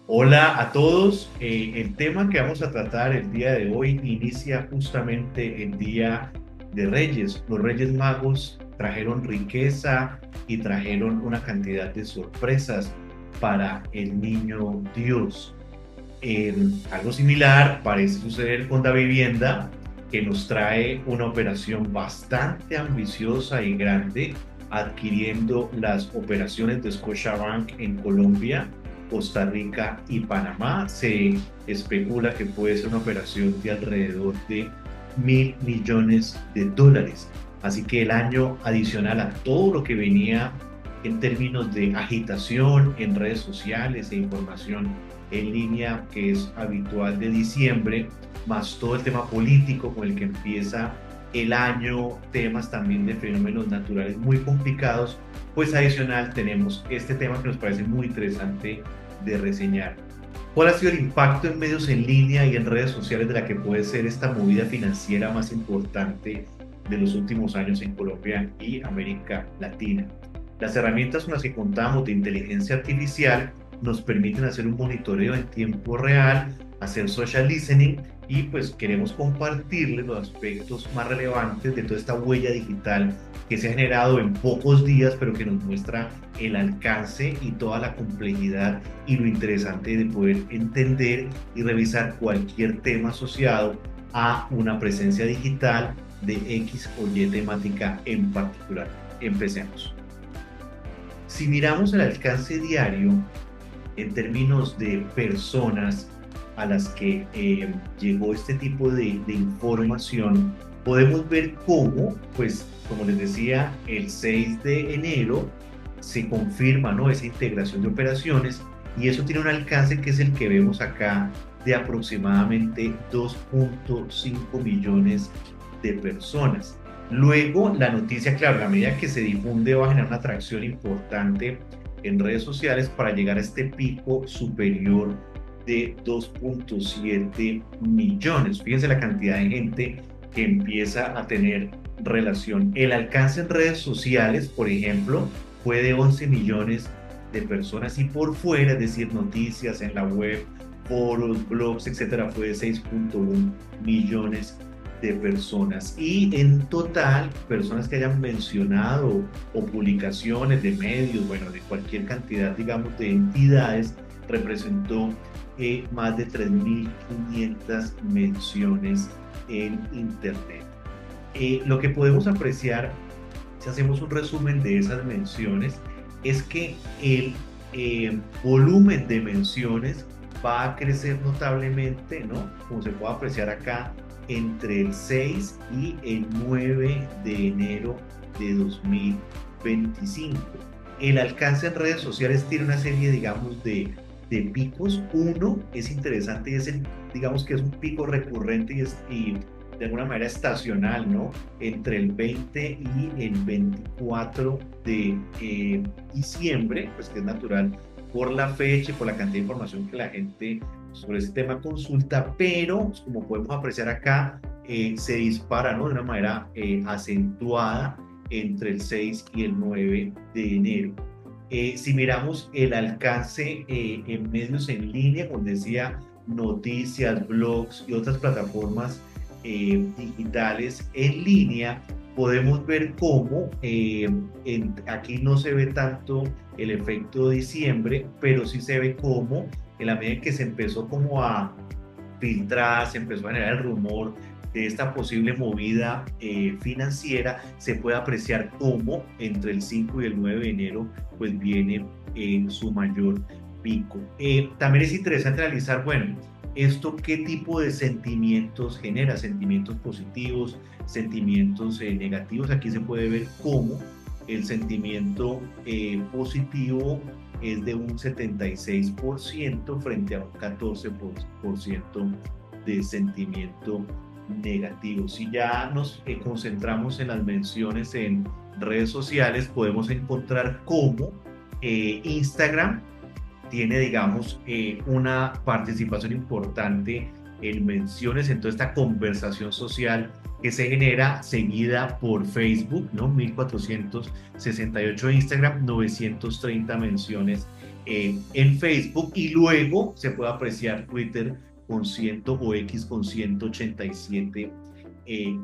Hola a todos. El tema que vamos a tratar el día de hoy inicia justamente el Día de Reyes. Los Reyes Magos trajeron riqueza y trajeron una cantidad de sorpresas para el niño Dios. Algo similar parece suceder con la vivienda, que nos trae una operación bastante ambiciosa y grande, adquiriendo las operaciones de Scotiabank en Colombia, Costa Rica y Panamá. Se especula que puede ser una operación de alrededor de $1.000 millones. Así que el año adicional a todo lo que venía en términos de agitación en redes sociales e información en línea que es habitual de diciembre, más todo el tema político con el que empieza el año, temas también de fenómenos naturales muy complicados, pues adicional tenemos este tema que nos parece muy interesante de reseñar. ¿Cuál ha sido el impacto en medios en línea y en redes sociales de la que puede ser esta movida financiera más importante de los últimos años en Colombia y América Latina? Las herramientas con las que contamos de inteligencia artificial nos permiten hacer un monitoreo en tiempo real, hacer social listening y pues queremos compartirles los aspectos más relevantes de toda esta huella digital que se ha generado en pocos días, pero que nos muestra el alcance y toda la complejidad y lo interesante de poder entender y revisar cualquier tema asociado a una presencia digital de X o Y temática en particular. Empecemos. Si miramos el alcance diario en términos de personas a las que llegó este tipo de información, podemos ver cómo, pues, como les decía, el 6 de enero se confirma, ¿no?, esa integración de operaciones y eso tiene un alcance que es el que vemos acá de aproximadamente 2.5 millones de personas. Luego, la noticia, claro, a medida que se difunde va a generar una atracción importante en redes sociales para llegar a este pico superior de 2.7 millones. Fíjense la cantidad de gente que empieza a tener relación. El alcance en redes sociales, por ejemplo, fue de 11 millones de personas y por fuera, es decir, noticias en la web, foros, blogs, etcétera, fue de 6.1 millones de personas y en total personas que hayan mencionado o publicaciones de medios, bueno, de cualquier cantidad, digamos, de entidades, representó más de 3.500 menciones en Internet. Lo que podemos apreciar, si hacemos un resumen de esas menciones, es que el volumen de menciones va a crecer notablemente, ¿no? Como se puede apreciar acá, entre el 6 y el 9 de enero de 2025. El alcance en redes sociales tiene una serie, digamos, de picos. Uno es interesante y es el, digamos que es un pico recurrente y de alguna manera estacional, ¿no? Entre el 20 y el 24 de diciembre, pues que es natural por la fecha y por la cantidad de información que la gente sobre ese tema consulta, pero como podemos apreciar acá, se dispara, ¿no?, de una manera acentuada entre el 6 y el 9 de enero. Si miramos el alcance en medios en línea, como decía, noticias, blogs y otras plataformas digitales en línea, podemos ver cómo aquí no se ve tanto el efecto de diciembre, pero sí se ve cómo en la medida en que se empezó como a filtrar, se empezó a generar el rumor de esta posible movida financiera, se puede apreciar cómo entre el 5 y el 9 de enero pues viene en su mayor pico. También es interesante analizar, bueno, esto qué tipo de sentimientos genera, sentimientos positivos, sentimientos negativos. Aquí se puede ver cómo el sentimiento positivo es de un 76% frente a un 14% de sentimiento negativo. Si ya nos concentramos en las menciones en redes sociales, podemos encontrar cómo Instagram tiene, digamos, una participación importante en menciones en toda esta conversación social que se genera, seguida por Facebook, ¿no? 1.468 de Instagram, 930 menciones en Facebook, y luego se puede apreciar Twitter con 100 o X con 187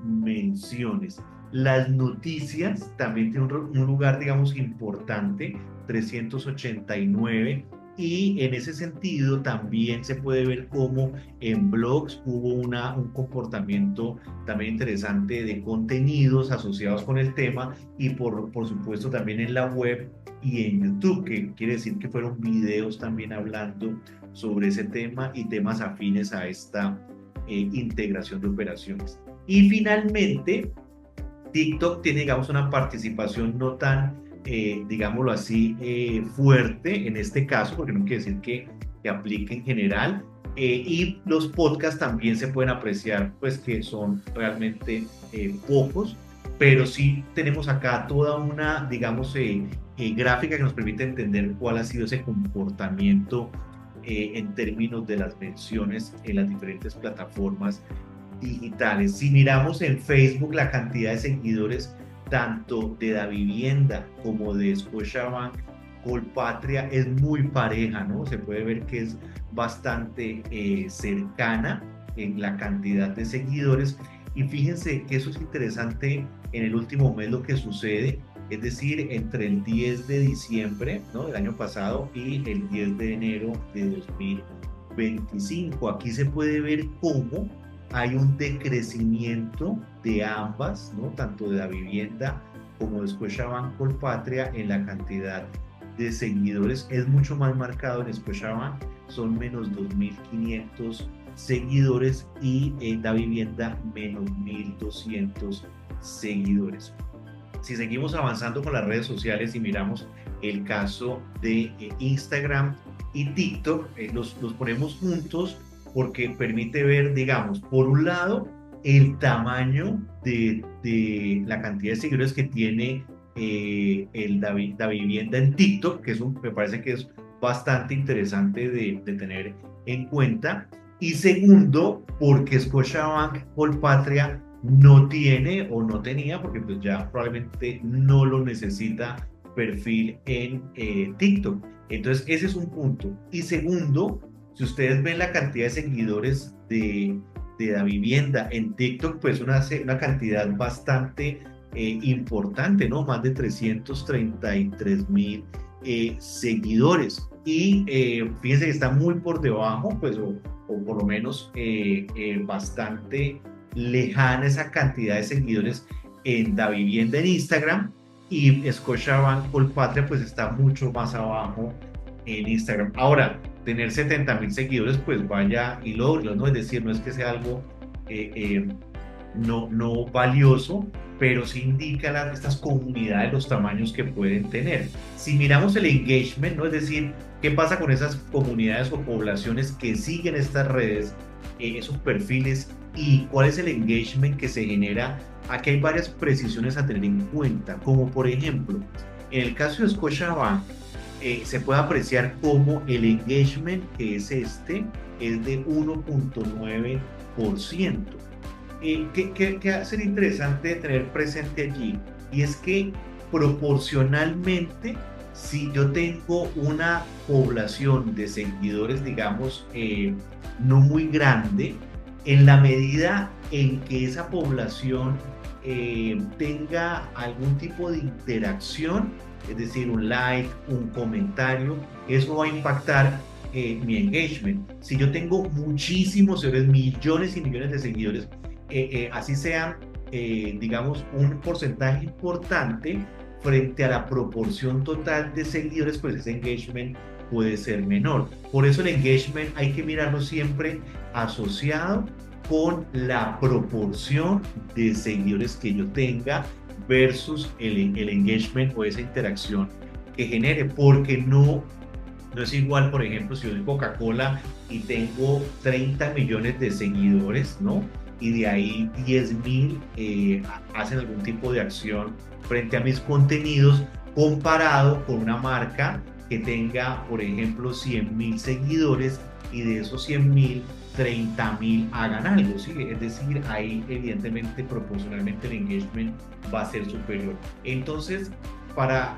menciones. Las noticias también tienen un lugar, digamos, importante, 389, y en ese sentido también se puede ver cómo en blogs hubo un comportamiento también interesante de contenidos asociados con el tema, y por supuesto también en la web y en YouTube, que quiere decir que fueron videos también hablando sobre ese tema y temas afines a esta integración de operaciones. Y finalmente, TikTok tiene, digamos, una participación no tan, digámoslo así, fuerte en este caso, porque no quiere decir que aplique en general. Y los podcasts también se pueden apreciar, pues que son realmente pocos, pero sí tenemos acá toda una, digamos, gráfica que nos permite entender cuál ha sido ese comportamiento en términos de las menciones en las diferentes plataformas digitales. Si miramos en Facebook, la cantidad de seguidores tanto de Davivienda como de Scotiabank Colpatria es muy pareja, ¿no? Se puede ver que es bastante cercana en la cantidad de seguidores. Y fíjense que eso es interesante en el último mes lo que sucede, es decir, entre el 10 de diciembre, ¿no?, del año pasado y el 10 de enero de 2025. Aquí se puede ver cómo hay un decrecimiento de ambas, ¿no?, tanto de Davivienda como de Scotiabank Colpatria en la cantidad de seguidores. Es mucho más marcado en Scotiabank, son menos 2.500 seguidores, y en Davivienda menos 1.200 seguidores. Si seguimos avanzando con las redes sociales y miramos el caso de Instagram y TikTok, los ponemos juntos porque permite ver, digamos, por un lado, el tamaño de la cantidad de seguidores que tiene el Davivienda en TikTok, que me parece que es bastante interesante de tener en cuenta. Y segundo, porque Scotiabank Colpatria no tiene o no tenía, porque pues ya probablemente no lo necesita, perfil en TikTok. Entonces ese es un punto. Y segundo, si ustedes ven la cantidad de seguidores de Davivienda en TikTok, pues una cantidad bastante importante, ¿no? Más de 333,000 seguidores. Y fíjense que está muy por debajo, pues, o por lo menos bastante lejana esa cantidad de seguidores en Davivienda en Instagram, y Scotiabank Colpatria pues está mucho más abajo en Instagram. Ahora, tener 70,000 seguidores, pues vaya y logro, ¿no? Es decir, no es que sea algo no valioso, pero sí indica estas comunidades, los tamaños que pueden tener. Si miramos el engagement, ¿no?, es decir, qué pasa con esas comunidades o poblaciones que siguen estas redes, esos perfiles, y cuál es el engagement que se genera. Aquí hay varias precisiones a tener en cuenta, como por ejemplo, en el caso de Scotiabank, se puede apreciar cómo el engagement, que es es de 1.9%. ¿Qué va a ser interesante tener presente allí? Y es que proporcionalmente, si yo tengo una población de seguidores, digamos, no muy grande, en la medida en que esa población tenga algún tipo de interacción, es decir, un like, un comentario, eso va a impactar mi engagement. Si yo tengo muchísimos seguidores, millones y millones de seguidores, así sean, digamos, un porcentaje importante frente a la proporción total de seguidores, pues ese engagement puede ser menor. Por eso el engagement hay que mirarlo siempre asociado con la proporción de seguidores que yo tenga versus el engagement o esa interacción que genere, porque no es igual, por ejemplo, si yo soy Coca-Cola y tengo 30 millones de seguidores, ¿no?, y de ahí 10,000 hacen algún tipo de acción frente a mis contenidos, comparado con una marca que tenga, por ejemplo, 100,000 seguidores y de esos 100,000, 30,000 hagan algo, ¿sí? Es decir, ahí evidentemente proporcionalmente el engagement va a ser superior. Entonces, para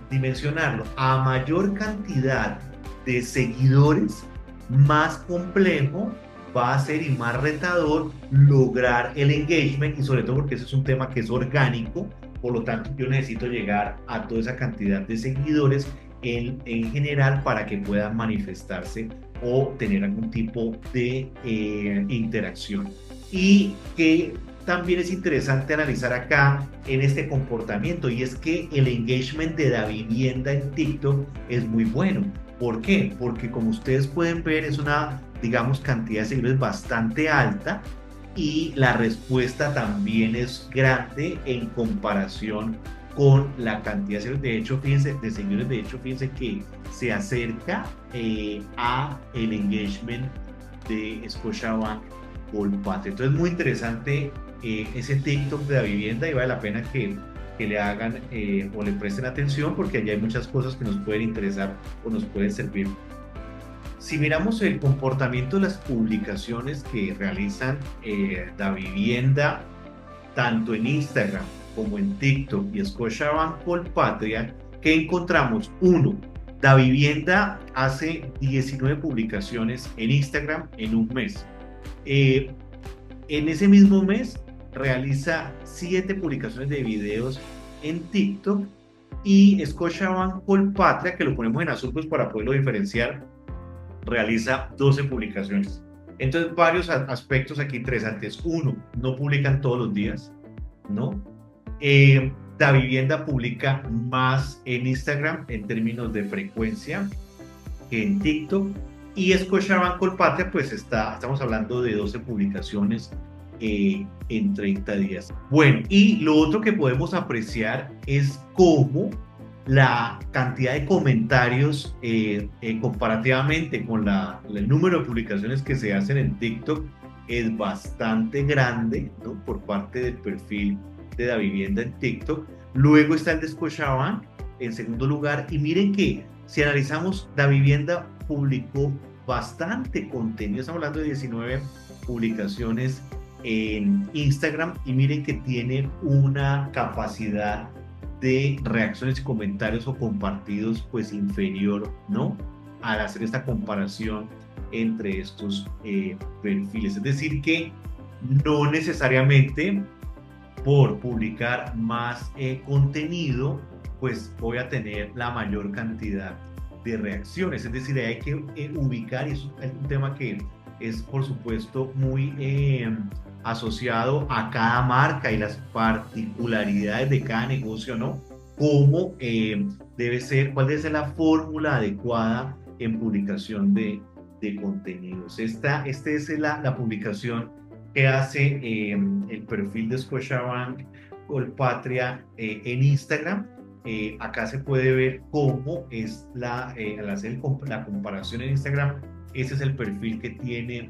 dimensionarlo, a mayor cantidad de seguidores, más complejo va a ser y más retador lograr el engagement, y sobre todo porque ese es un tema que es orgánico. Por lo tanto, yo necesito llegar a toda esa cantidad de seguidores en general para que puedan manifestarse o tener algún tipo de interacción. Y que también es interesante analizar acá en este comportamiento, y es que el engagement de Davivienda en TikTok es muy bueno. ¿Por qué? Porque como ustedes pueden ver es una, digamos, cantidad de seguidores bastante alta, y la respuesta también es grande en comparación con la cantidad de seguidores. De hecho, fíjense que se acerca a el engagement de Scotiabank Colpatria. Entonces, muy interesante ese TikTok de la vivienda, y vale la pena que le hagan o le presten atención, porque allá hay muchas cosas que nos pueden interesar o nos pueden servir. Si miramos el comportamiento de las publicaciones que realizan Davivienda, tanto en Instagram como en TikTok y Scotiabank Colpatria, ¿qué encontramos? Uno, Davivienda hace 19 publicaciones en Instagram en un mes. En ese mismo mes realiza 7 publicaciones de videos en TikTok, y Scotiabank Colpatria, que lo ponemos en azul pues para poderlo diferenciar, realiza 12 publicaciones. Entonces, varios aspectos aquí interesantes. Uno, no publican todos los días, ¿no? Davivienda publica más en Instagram en términos de frecuencia que en TikTok, y Scotiabank Colpatria pues estamos hablando de 12 publicaciones en 30 días. Bueno, y lo otro que podemos apreciar es cómo la cantidad de comentarios comparativamente con el número de publicaciones que se hacen en TikTok es bastante grande, ¿no? Por parte del perfil de Davivienda en TikTok. Luego está el de Scotiabank en segundo lugar, y miren que si analizamos, Davivienda publicó bastante contenido, estamos hablando de 19 publicaciones en Instagram, y miren que tiene una capacidad de reacciones y comentarios o compartidos pues inferior, ¿no? Al hacer esta comparación entre estos perfiles. Es decir que no necesariamente por publicar más contenido pues voy a tener la mayor cantidad de reacciones. Es decir, hay que ubicar, y es un tema que es por supuesto muy asociado a cada marca y las particularidades de cada negocio, ¿no? Cómo debe ser, cuál debe ser la fórmula adecuada en publicación de contenidos. Esta es la publicación que hace el perfil de Scotiabank Colpatria en Instagram. Acá se puede ver cómo es al hacer la comparación en Instagram, ese es el perfil que tiene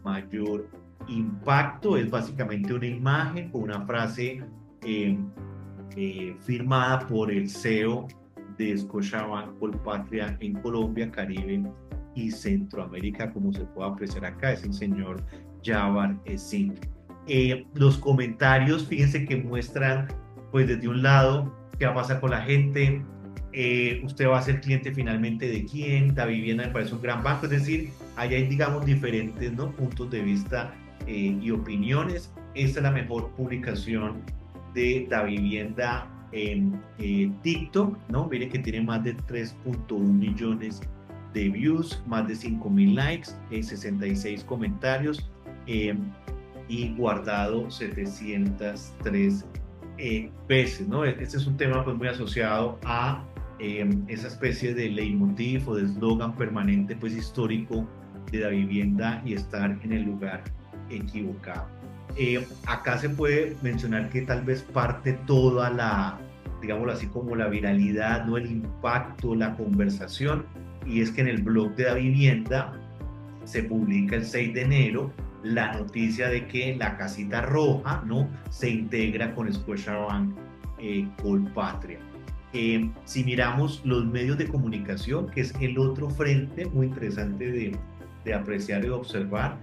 mayor impacto. Es básicamente una imagen con una frase firmada por el CEO de Scotiabank Colpatria en Colombia, Caribe y Centroamérica, como se puede apreciar acá, es el señor Jawar Singh. Los comentarios, fíjense que muestran, pues desde un lado, qué va a pasar con la gente, usted va a ser cliente finalmente de quién, Davivienda me parece un gran banco. Es decir, allá hay, digamos, diferentes, ¿no?, puntos de vista y opiniones. Esta es la mejor publicación de Davivienda en TikTok, ¿no? Miren que tiene más de 3.1 millones de views, más de 5,000 likes, 66 comentarios y guardado 703 veces, ¿no? Este es un tema pues muy asociado a esa especie de leitmotiv o de eslogan permanente pues histórico de Davivienda, y estar en el lugar equivocado. Acá se puede mencionar que tal vez parte toda la, digámoslo así, como la viralidad, ¿no?, el impacto, la conversación, y es que en el blog de Davivienda se publica el 6 de enero la noticia de que la casita roja, ¿no?, se integra con Scotiabank Colpatria. Si miramos los medios de comunicación, que es el otro frente muy interesante de apreciar y de observar,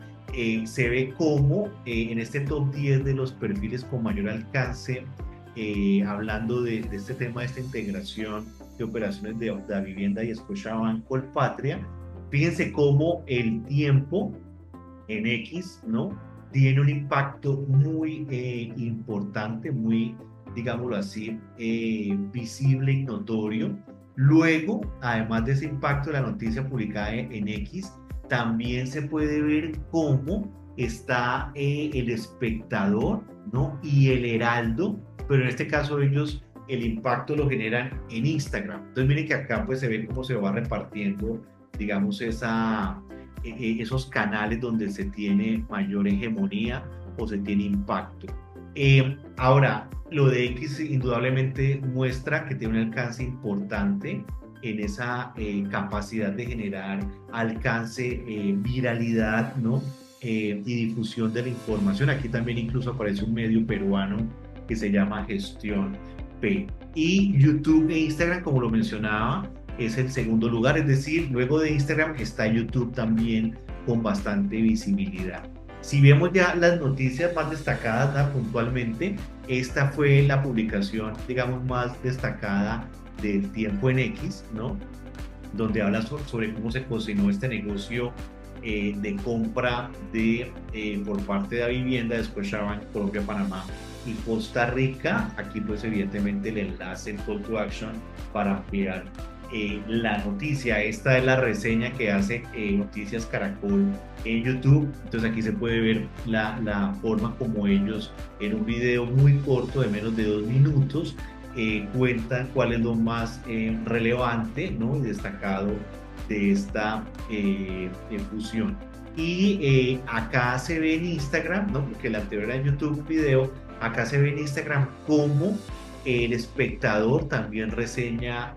se ve cómo en este top 10 de los perfiles con mayor alcance, hablando de este tema, de esta integración de operaciones de Davivienda y Scotiabank Colpatria. Fíjense cómo el tiempo en X, ¿no? Tiene un impacto muy importante, muy, digámoslo así, visible y notorio. Luego, además de ese impacto de la noticia publicada en X, también se puede ver cómo está el espectador, ¿no? Y el heraldo, pero en este caso ellos el impacto lo generan en Instagram. Entonces miren que acá pues se ve cómo se va repartiendo, digamos, esos canales donde se tiene mayor hegemonía o se tiene impacto. Ahora, lo de X indudablemente muestra que tiene un alcance importante en esa capacidad de generar alcance, viralidad, ¿no? Y difusión de la información. Aquí también incluso aparece un medio peruano que se llama Gestión P. Y YouTube e Instagram, como lo mencionaba, es el segundo lugar, es decir, luego de Instagram está YouTube también con bastante visibilidad. Si vemos ya las noticias más destacadas, ¿no? Puntualmente, esta fue la publicación, digamos, más destacada del Tiempo en X, ¿no? Donde habla sobre cómo se cocinó este negocio de compra por parte de la vivienda, después Scotiabank, Colombia, Panamá y Costa Rica. Aquí pues evidentemente el enlace, el call to action para ampliar la noticia. Esta es la reseña que hace Noticias Caracol en YouTube. Entonces aquí se puede ver la forma como ellos en un video muy corto de menos de 2 minutos cuentan cuál es lo más relevante, ¿no? Y destacado de esta fusión. Y acá se ve en Instagram, ¿no? Porque la anterior era en YouTube un video, acá se ve en Instagram cómo el espectador también reseña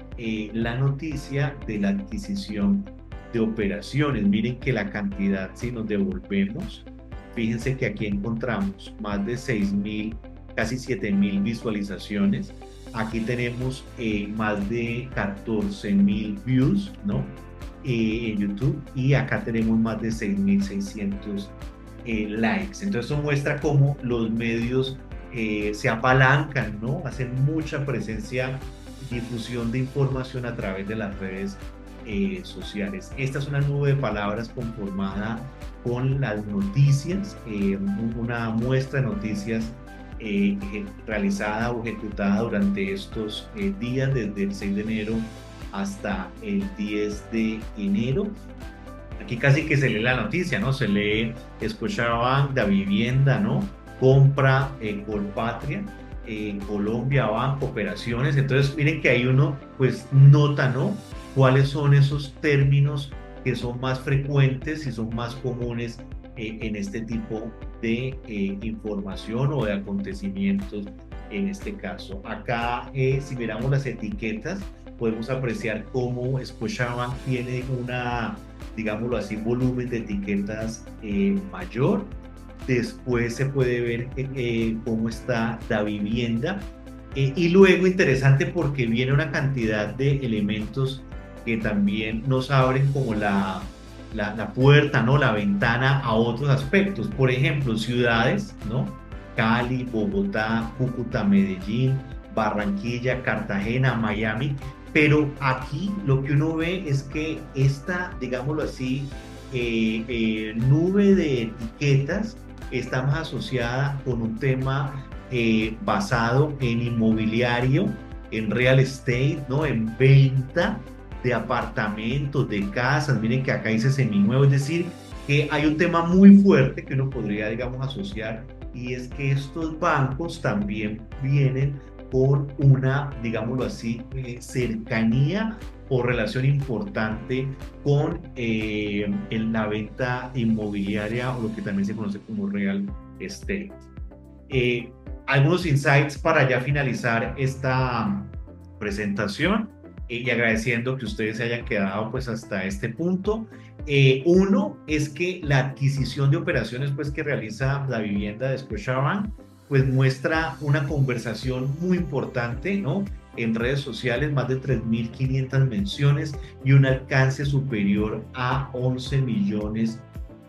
la noticia de la adquisición de operaciones. Miren que la cantidad, si nos devolvemos, fíjense que aquí encontramos más de 6.000, casi 7.000 visualizaciones. Aquí tenemos más de 14.000 views, ¿no? En YouTube, y acá tenemos más de 6.600 likes. Entonces eso muestra cómo los medios se apalancan, ¿no? Hacen mucha presencia, difusión de información a través de las redes sociales. Esta es una nube de palabras conformada con las noticias, una muestra de noticias realizada o ejecutada durante estos días, desde el 6 de enero hasta el 10 de enero. Aquí casi que se lee la noticia, ¿no? Se lee Scotiabank, Davivienda, ¿no? Compra Colpatria, Colombia Bank, operaciones. Entonces miren que ahí uno pues nota, ¿no? Cuáles son esos términos que son más frecuentes y son más comunes en este tipo de información o de acontecimientos en este caso. Acá si miramos las etiquetas podemos apreciar cómo Scotiabank tiene una, digámoslo así, volumen de etiquetas mayor. Después se puede ver cómo está Davivienda. Y luego interesante porque viene una cantidad de elementos que también nos abren como la puerta, ¿no? La ventana a otros aspectos. Por ejemplo, ciudades, ¿no? Cali, Bogotá, Cúcuta, Medellín, Barranquilla, Cartagena, Miami. Pero aquí lo que uno ve es que esta, digámoslo así, nube de etiquetas está más asociada con un tema basado en inmobiliario, en real estate, ¿no? En venta de apartamentos, de casas. Miren que acá dice seminuevo, es decir, que hay un tema muy fuerte que uno podría, digamos, asociar, y es que estos bancos también vienen por una, digámoslo así, cercanía o relación importante con la venta inmobiliaria o lo que también se conoce como real estate. Algunos insights para ya finalizar esta presentación y agradeciendo que ustedes se hayan quedado pues hasta este punto. Uno es que la adquisición de operaciones pues que realiza Davivienda de Scotiabank pues muestra una conversación muy importante, ¿no? En redes sociales, más de 3.500 menciones y un alcance superior a 11 millones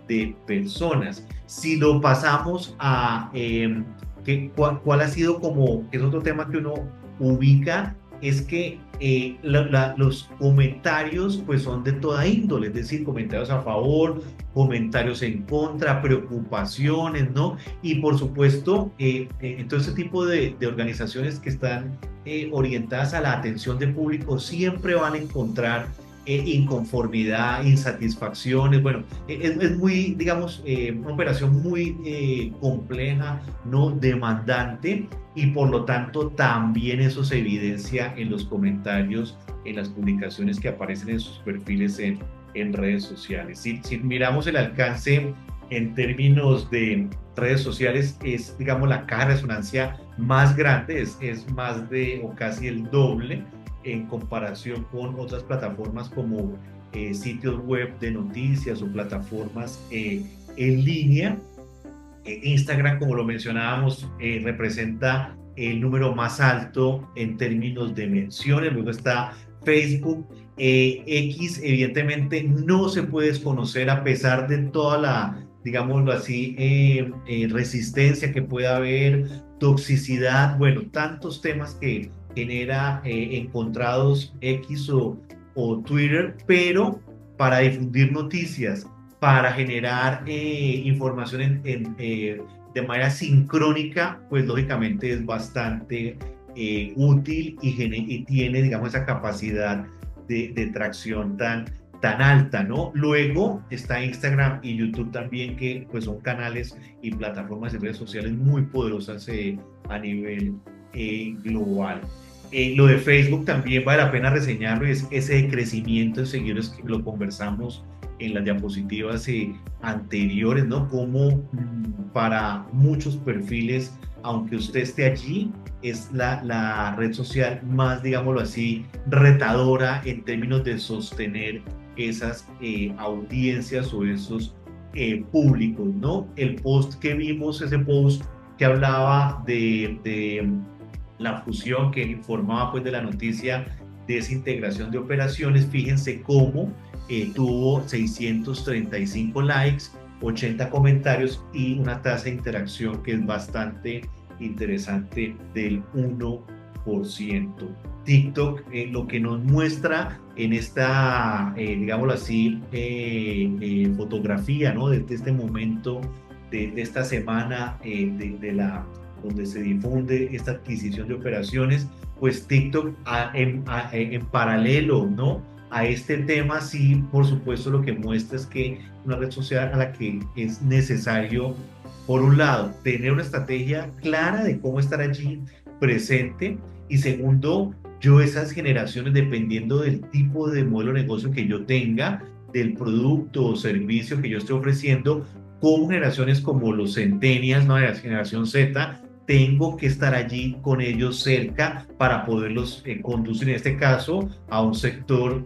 de personas. Si lo pasamos a cuál ha sido como, que es otro tema que uno ubica es que los comentarios pues son de toda índole, es decir, comentarios a favor, comentarios en contra, preocupaciones, ¿no? Y por supuesto, en todo ese tipo de organizaciones que están orientadas a la atención de público siempre van a encontrar inconformidad, insatisfacciones. Bueno, es muy, digamos, una operación muy compleja, no demandante, y por lo tanto también eso se evidencia en los comentarios, en las publicaciones que aparecen en sus perfiles en redes sociales. Si miramos el alcance en términos de redes sociales, es, digamos, la caja de resonancia más grande, es más de o casi el doble en comparación con otras plataformas como sitios web de noticias o plataformas en línea. Instagram, como lo mencionábamos, representa el número más alto en términos de menciones. Luego está Facebook. X, evidentemente, no se puede desconocer a pesar de toda la, digámoslo así, resistencia que pueda haber, toxicidad, bueno, tantos temas que genera encontrados X o Twitter, pero para difundir noticias, para generar información de manera sincrónica, pues lógicamente es bastante útil y tiene, digamos, esa capacidad de tracción tan alta, ¿no? Luego está Instagram y YouTube también, que pues son canales y plataformas de redes sociales muy poderosas a nivel global. Lo de Facebook también vale la pena reseñarlo, y es ese crecimiento de seguidores que lo conversamos en las diapositivas anteriores, ¿no? Como para muchos perfiles, aunque usted esté allí, es la red social más, digámoslo así, retadora en términos de sostener esas audiencias o esos públicos, ¿no? El post que vimos, ese post que hablaba de la fusión, que informaba pues de la noticia de esa integración de operaciones, fíjense cómo tuvo 635 likes, 80 comentarios y una tasa de interacción que es bastante interesante del 1%. TikTok lo que nos muestra en esta, digámoslo así, fotografía, ¿no? De este momento, de esta semana, donde se difunde esta adquisición de operaciones, pues TikTok en paralelo, ¿no? A este tema, sí, por supuesto, lo que muestra es que una red social a la que es necesario, por un lado, tener una estrategia clara de cómo estar allí presente, y segundo, yo esas generaciones, dependiendo del tipo de modelo de negocio que yo tenga, del producto o servicio que yo esté ofreciendo, como generaciones como los centennials, ¿no? La generación Z, tengo que estar allí con ellos cerca para poderlos conducir, en este caso, a un sector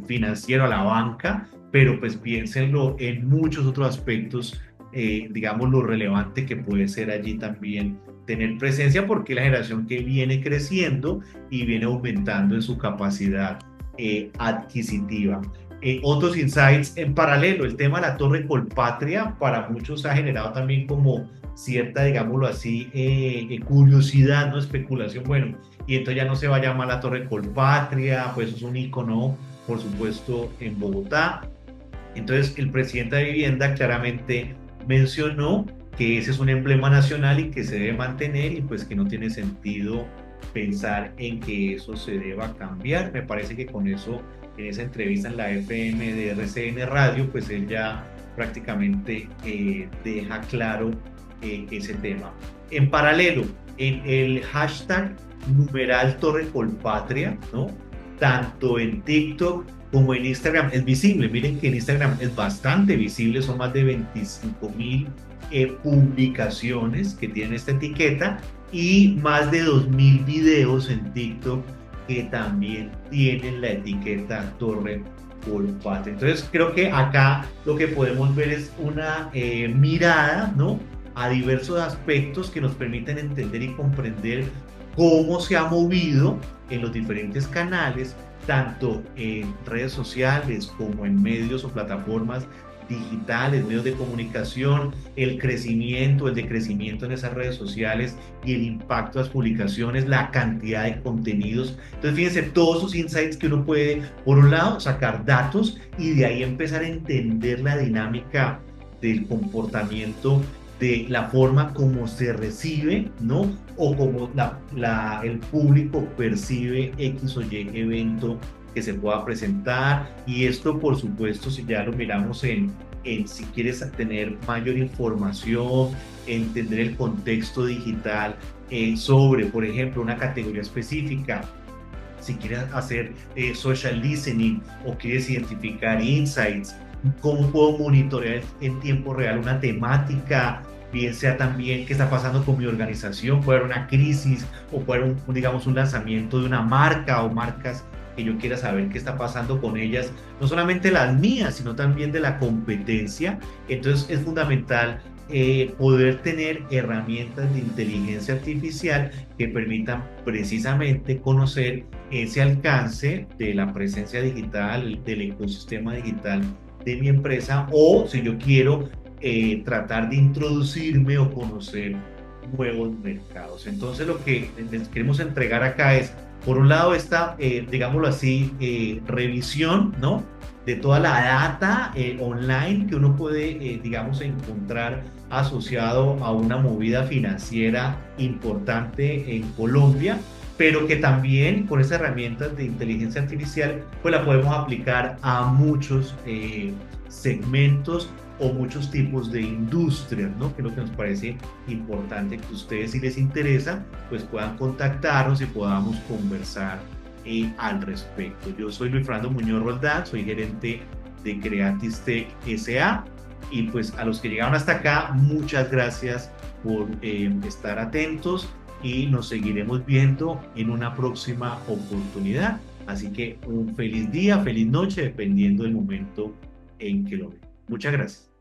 financiero, a la banca, pero pues piénsenlo en muchos otros aspectos, digamos, lo relevante que puede ser allí también tener presencia, porque la generación que viene creciendo y viene aumentando en su capacidad adquisitiva. Otros insights en paralelo, el tema de la Torre Colpatria para muchos ha generado también como cierta, digámoslo así, curiosidad, no especulación. Bueno, y entonces ya no se va a llamar la Torre Colpatria, pues es un icono, por supuesto, en Bogotá. Entonces el presidente de Vivienda claramente mencionó que ese es un emblema nacional y que se debe mantener, y pues que no tiene sentido pensar en que eso se deba cambiar. Me parece que con eso, en esa entrevista en la FM de RCN Radio, pues él ya prácticamente deja claro ese tema. En paralelo, en el hashtag numeral Torre Colpatria, ¿no? Tanto en TikTok como en Instagram es visible. Miren que en Instagram es bastante visible, son más de 25.000 publicaciones que tienen esta etiqueta, y más de 2.000 videos en TikTok que también tienen la etiqueta Torre Colpatria. Entonces creo que acá lo que podemos ver es una mirada, ¿no?, a diversos aspectos que nos permiten entender y comprender cómo se ha movido en los diferentes canales, tanto en redes sociales como en medios o plataformas digitales, medios de comunicación, el crecimiento, el decrecimiento en esas redes sociales y el impacto de las publicaciones, la cantidad de contenidos. Entonces, fíjense, todos esos insights que uno puede, por un lado, sacar datos y de ahí empezar a entender la dinámica del comportamiento, de la forma como se recibe, ¿no? O como el público percibe X o Y evento que se pueda presentar. Y esto, por supuesto, si ya lo miramos si quieres tener mayor información, entender el contexto digital sobre, por ejemplo, una categoría específica, si quieres hacer social listening o quieres identificar insights, cómo puedo monitorear en tiempo real una temática, bien sea también qué está pasando con mi organización, puede haber una crisis o puede haber digamos, un lanzamiento de una marca o marcas que yo quiera saber qué está pasando con ellas, no solamente las mías, sino también de la competencia. Entonces es fundamental poder tener herramientas de inteligencia artificial que permitan precisamente conocer ese alcance de la presencia digital, del ecosistema digital de mi empresa, o si yo quiero tratar de introducirme o conocer nuevos mercados. Entonces lo que les queremos entregar acá es, por un lado, esta, digámoslo así, revisión, ¿no? De toda la data online que uno puede, digamos, encontrar asociado a una movida financiera importante en Colombia, pero que también con esas herramientas de inteligencia artificial, pues la podemos aplicar a muchos segmentos o muchos tipos de industrias, ¿no? Que es lo que nos parece importante que ustedes, si les interesa, pues puedan contactarnos y podamos conversar al respecto. Yo soy Luis Fernando Muñoz Roldán, soy gerente de Creatis Tech SA, y pues a los que llegaron hasta acá, muchas gracias por estar atentos y nos seguiremos viendo en una próxima oportunidad. Así que un feliz día, feliz noche, dependiendo del momento en que lo vean. Muchas gracias.